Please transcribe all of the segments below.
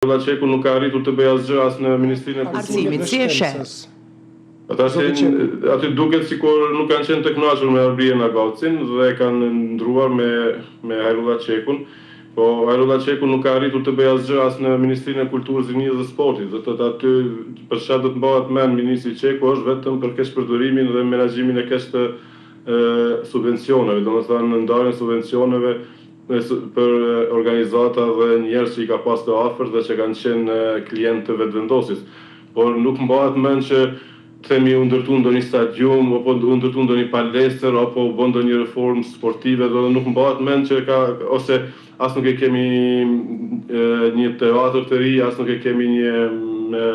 Qeku nuk ka arritur të bëj asgjë as në Ministrinë e Arsimit, si e sheh? Ata aty duket sikur nuk kanë qenë të kënaqur me Arbrien Agacin dhe kanë ndruar me Hajrullah Qekun, po Hajrullah Qeku nuk ka arritur të bëj asgjë as në Ministrinë e Kulturës, Rinjës dhe Sportit. Do të thotë aty për çfarë do të mbahet mend ministri Qeku është vetëm për keq përdorimin dhe menaxhimin e keq të subvencioneve, domethënë ndarjen e subvencioneve për organizata dhe njerëz që i ka pas të afërt dhe që kanë qenë klientë të vetvendosis. Por nuk mbahet mend që themi u ndërtu ndonjë stadium apo u ndërtu ndonjë palestër apo u bën ndonjë reformë sportive, do nuk mbahet mend që ka ose as nuk e kemi një teatër të ri, as nuk e kemi një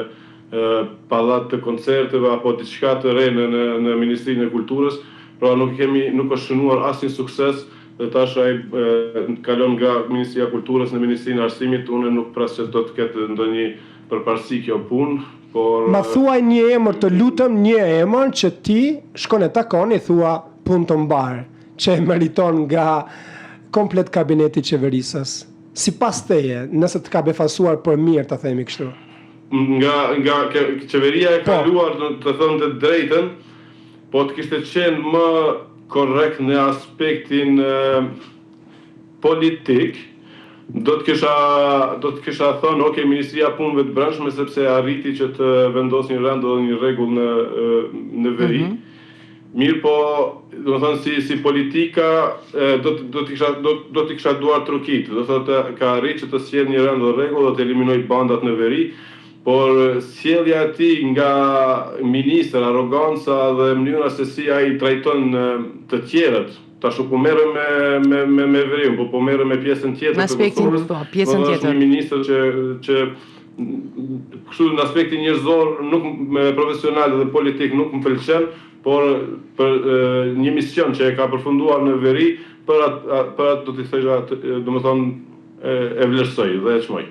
pallat të koncerteve apo diçka të re në Ministrinë e Kulturës, pra nuk është shënuar asnjë sukses. Dhe tash ai kalon nga Ministria e Kulturës në Ministrinë e Arsimit, unë nuk pres që do të ketë ndonjë përparësi kjo punë, por ma thuaj një emër, të lutem, një emër që ti shkon e takon i thua punë të mbar, që e meriton nga komplet kabineti i qeverisës. Sipas teje, nëse të ka befasuar për mirë, ta themi kështu. Nga qeveria e kaluar, të thënë të drejtën, po të kishte qenë më korrekt në aspektin politik, do të kisha thënë, ok, Ministria e Punëve të Brendshme sepse arriti që të vendos një rend dhe një rregull në veri. Mirë, po, do të thënë si politika do të kisha duar trukit, do të thotë ka arrit që të sjellë një rend dhe rregull dhe të eliminoj bandat në veri. Por sjellja e tij nga ministër, arroganca dhe mënyra se si ai trajton të tjerët, tash po merrem me veriun, po merrem me pjesën tjetër të kulturës, po pjesën tjetër. Është një ministër që kështu në aspektin njerëzor, nuk profesional dhe politik nuk më pëlqen, por për një mision që e ka përfunduar në veri, për atë do t'i thësha, domethënë e vlerësoj dhe e çmoj.